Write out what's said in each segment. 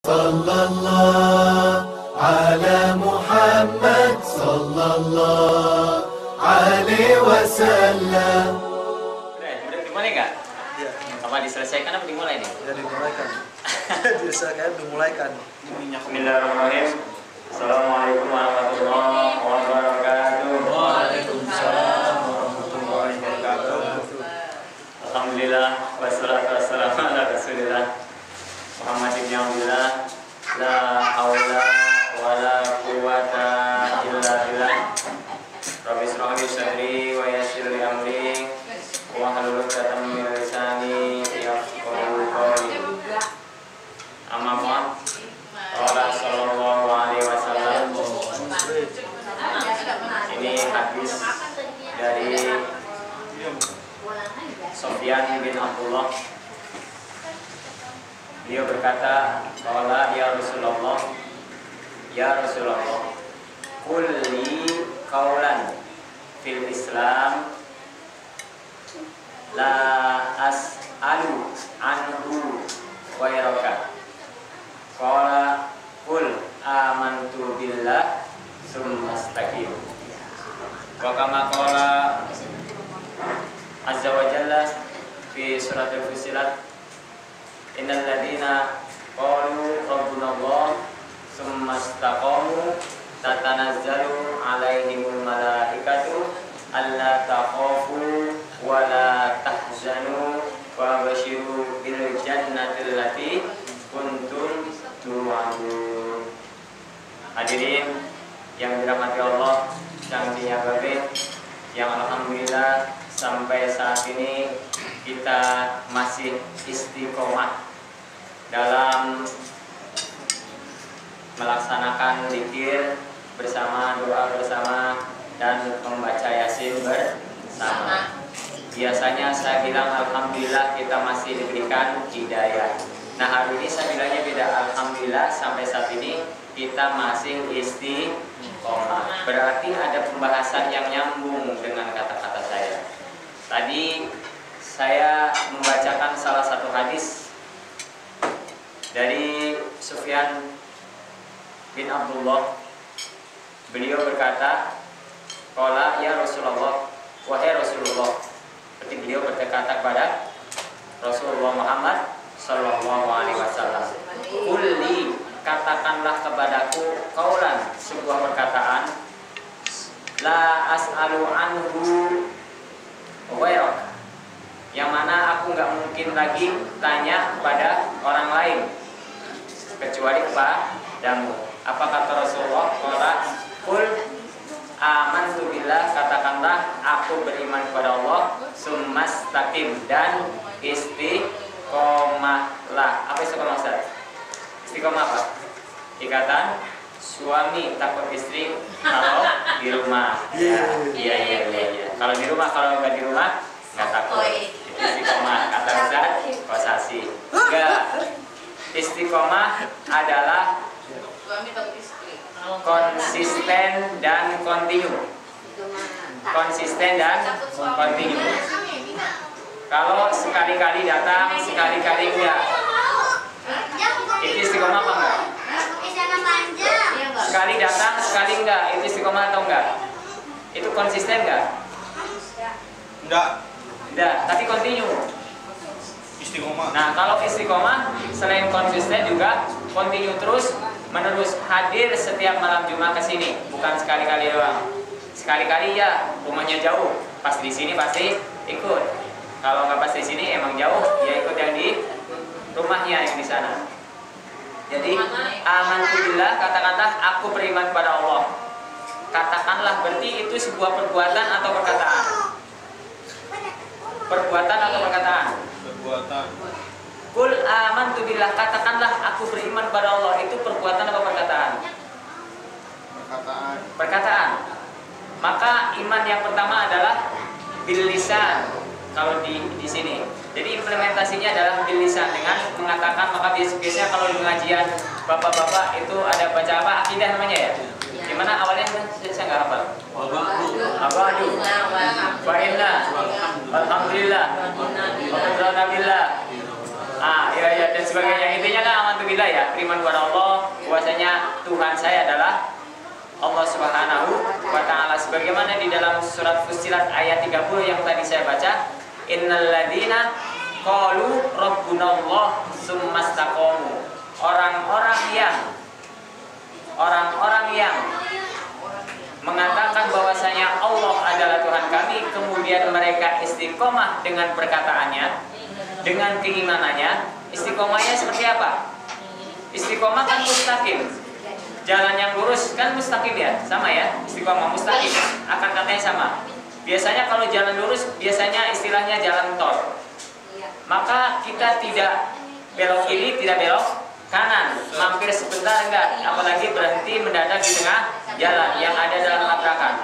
Sallallahu ala Muhammad sallallahu alaihi wasallam. Udah dimulai nggak? Iya. Apa diselesaikan apa dimulai nih? Ya dimulaikan. Dimulaikan. Bismillahirrahmanirrahim. Assalamualaikum warahmatullahi wabarakatuh. Waalaikumsalam warahmatullahi wabarakatuh. Alhamdulillah wassalatu wassalamu ala Rasulillah Muhammad ibn Abdullah. La haula wala quwwata illa billah. Rabbi shrah li sadri wa yassir li amri wa hlul 'uqdatam min lisani yafqahu qawli. Amma ba'd. Qala sallallahu alaihi wasallam. Ini hadis dari Sufyan bin Abdullah. Beliau berkata, qala ya Rasulullah, qul li qaulan fil Islam la as'alu anhu ghairaka. Qala qul amantu billah summa istaqim. Wa kama qala azza wa jalla fi surat al-Fussilat, innal ladina qalu rabbuna Allah summa istaqamu tatanazzalu alaihimul malaikatu alla takhafu wa la tahzanu wa basyiru bil jannati allati kuntum tu'adun. Hadirin yang dirahmati Allah, yang dihababe, yang alhamdulillah sampai saat ini kita masih istiqomah dalam melaksanakan zikir bersama, doa bersama, dan membaca Yasin bersama. Biasanya saya bilang alhamdulillah kita masih diberikan hidayah. Nah, hari ini saya bilangnya beda, alhamdulillah sampai saat ini kita masih istiqomah. Berarti ada pembahasan yang nyambung dengan kata-kata saya. Tadi saya membacakan salah satu hadis dari Sufyan bin Abdullah. Beliau berkata, qala ya Rasulullah, wahai Rasulullah. Berarti beliau berkata kepada Rasulullah Muhammad sallallahu alaihi wasallam, qulli, katakanlah kepadaku, qaulan, sebuah perkataan, la as'alu anhu ghairaka, yang mana aku nggak mungkin lagi tanya kepada orang lain kecuali kepadamu. Apa kata Rasulullah? Qala qul amantu billah, katakanlah aku beriman kepada Allah, summastaqim, dan istiqomahlah. Apa istiqomah, Ustaz? Istiqomah apa? Ikatan suami takut istri kalau di rumah. Iya. Kalau di rumah, kalau nggak di rumah nggak takut. Istiqomah kata Ustaz kosasi. Enggak. Istiqomah adalah konsisten dan kontinu. Konsisten dan kontinu. Kalau sekali-kali datang, sekali-kali enggak, itu istiqomah apa enggak? Sekali datang, sekali enggak, itu istiqomah atau enggak? Itu konsisten enggak? Enggak, tapi kontinu. Istiqomah. Nah, kalau istiqomah selain konsisten juga kontinu terus menerus, hadir setiap malam Jumat ke sini, bukan sekali-kali doang. Sekali-kali ya, rumahnya jauh, pas di sini pasti ikut. Kalau nggak pas di sini emang jauh, ya ikut yang di rumahnya yang di sana. Jadi amantu billah, katakanlah aku beriman kepada Allah. Katakanlah berarti itu sebuah perbuatan atau perkataan? Perbuatan atau perkataan? Perbuatan. Qul amantu billah, katakanlah aku beriman kepada Allah, itu perbuatan atau perkataan? Perkataan. Perkataan. Maka iman yang pertama adalah bil lisan. Kalau di sini, jadi implementasinya adalah bil lisan, dengan mengatakan. Maka biasanya kalau di pengajian bapak-bapak itu ada baca apa, akidah namanya ya. Gimana awalnya? Saya nggak hafal. Abadu. Wa inna. Alhamdulillah. Alhamdulillah. Ya dan sebagainya. Intinya kan amantubillah ya, beriman kepada Allah, bahwasanya Tuhan saya adalah Allah Subhanahu wa taala, sebagaimana di dalam surat Fussilat ayat 30 yang tadi saya baca, innal ladzina qalu rabbunallah tsumastaqamu. Orang-orang yang mengatakan bahwasanya Allah adalah Tuhan kami, kemudian mereka istiqomah dengan perkataannya, dengan keimanannya. Istiqomahnya seperti apa? Istiqomah kan mustaqim, jalan yang lurus kan mustaqim ya, sama ya, istiqomah mustaqim, akan katanya sama. Biasanya kalau jalan lurus, biasanya istilahnya jalan tol. Maka kita tidak belok kiri, tidak belok kanan, mampir sebentar enggak, apalagi berhenti mendadak di tengah jalan yang ada dalam tabrakan.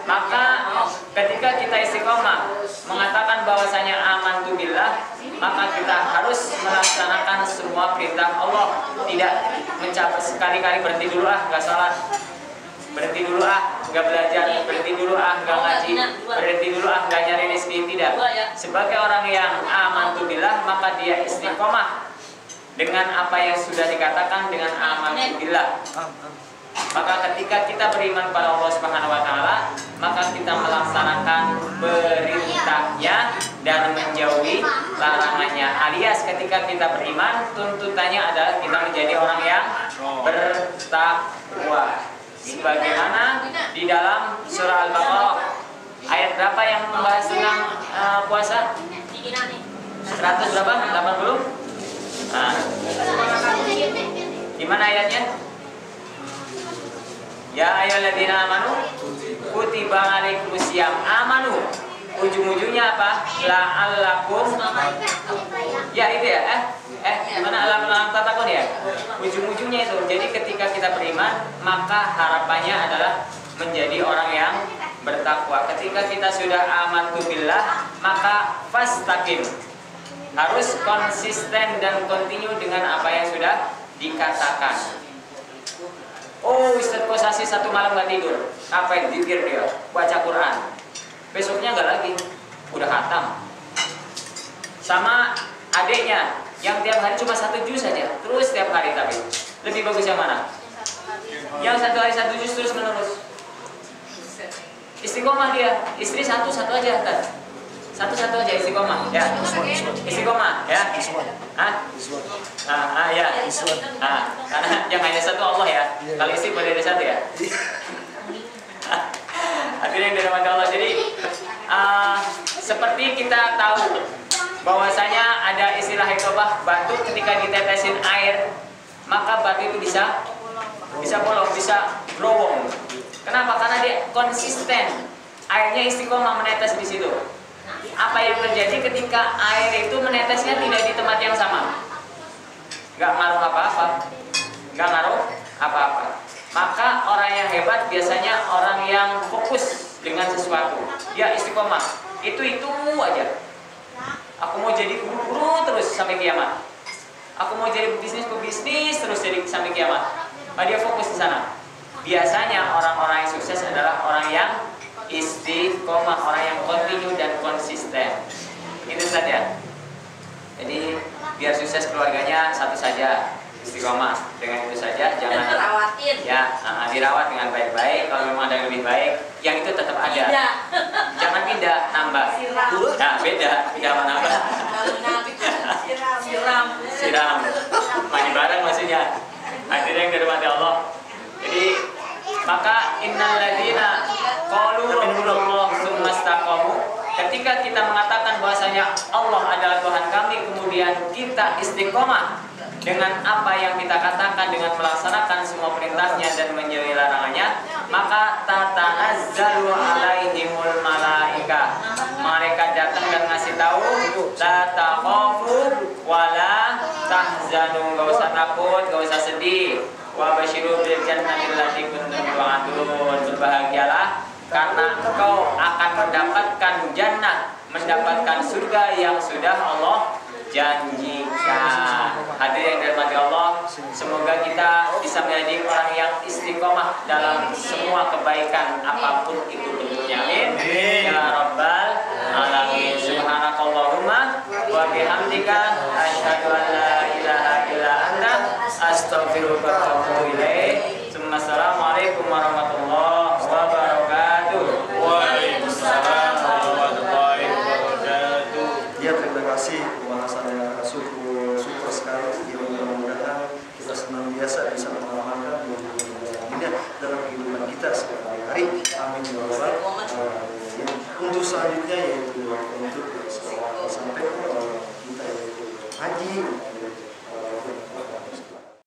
Maka ketika kita istiqomah mengatakan bahwasanya amantu billah, maka kita harus melaksanakan semua perintah Allah, tidak mencapai sekali-kali berhenti dulu nggak salat, berhenti dulu nggak belajar, berhenti dulu nggak ngaji, berhenti dulu nggak nyari rezeki, tidak. Sebagai orang yang amantu billah, maka dia istiqomah dengan apa yang sudah dikatakan dengan amantu billah. Maka ketika kita beriman pada Allah Subhanahu wa taala, maka kita melaksanakan perintahnya dan menjauhi larangannya. Alias ketika kita beriman, tuntutannya adalah kita menjadi orang yang bertakwa. Sebagaimana di dalam surah Al-Baqarah ayat berapa yang membahas tentang puasa? 100 berapa? 80? Nah. Gimana ayatnya? Ya ayyuhalladzina amanu kutiba alaikumusiyam. Amanu ujung-ujungnya apa? La'allakum. Ya itu ya. Mana alam tatakun ya? Ujung-ujungnya itu. Jadi ketika kita beriman, maka harapannya adalah menjadi orang yang bertakwa. Ketika kita sudah amantu billah, maka fastaqim. Harus konsisten dan kontinu dengan apa yang sudah dikatakan. Oh, Ustaz Kosasi satu malam gak tidur, ngapain? Zikir dia, baca Quran. Besoknya gak lagi, udah khatam. Sama adiknya yang tiap hari cuma 1 juz saja, terus tiap hari. Tapi lebih bagus yang mana? Yang 1 hari 1 juz terus menerus. Istiqomah dia, istri satu aja kan? Satu aja istiqomah, ya. Istiqomah, ya. Ya. Karena yang hanya satu Allah ya. Kalau istri boleh ada satu ya. Hadirin yang dirahmati Allah. Jadi seperti kita tahu bahwasanya ada istilah hitobah, batu ketika ditetesin air, maka batu itu bisa bolong, bisa growong. Kenapa? Karena dia konsisten. Airnya istiqomah menetes di situ. Apa yang terjadi ketika air itu menetesnya tidak di tempat yang sama? Nggak ngaruh apa-apa. Maka orang yang hebat biasanya orang yang fokus dengan sesuatu. Dia istiqomah. Itu aja. Aku mau jadi guru terus sampai kiamat. Aku mau jadi pebisnis terus jadi sampai kiamat. Dia fokus di sana. Biasanya orang-orang yang sukses adalah orang yang istiqomah, orang yang kontinu dan konsisten. Itu saja. Jadi biar sukses keluarganya satu saja, istiqomah. Dengan itu saja, jangan dirawat dengan baik-baik. Kalau memang ada yang lebih baik, yang itu tetap ada. Jangan pindah, nambah. Nah, beda sama nambah. Siram. Mandi bareng maksudnya. Akhirnya yang dirahmati Allah. Jadi maka innal ladzina qalu rabbunallah tsumastaqamu, ketika kita mengatakan bahwasanya Allah adalah Tuhan kami, kemudian kita istiqomah dengan apa yang kita katakan, dengan melaksanakan semua perintahnya dan menjauhi larangannya, maka tatanazzalu alaihimul malaika. Mereka datang dan ngasih tahu, la takhafu wala tahzanu, enggak usah takut, enggak usah sedih. Wa basyiru bil jannati allati kuntum tu'adun. Berbahagialah karena engkau akan mendapatkan jannah, mendapatkan surga yang sudah Allah janjikan. Hadirin yang dirahmati Allah, semoga kita bisa menjadi orang yang istiqomah dalam semua kebaikan apapun itu bentuknya. Amin. Ya Rabbal alamin. Subhanakallahumma wa bihamdika asyhadu an la ilaha illa anta astaghfiruka wa atubu ilaik. Assalamualaikum warahmatullahi wabarakatuh. Waalaikumsalam warahmatullahi wabarakatuh. Ya, terima kasih pembahasan yang super sekali. Ya, mudah-mudahan kita senantiasa bisa mengamalkan ini dalam kehidupan kita sehari-hari. Amin ya Allah. Untuk selanjutnya yaitu untuk sampai kita yaitu haji.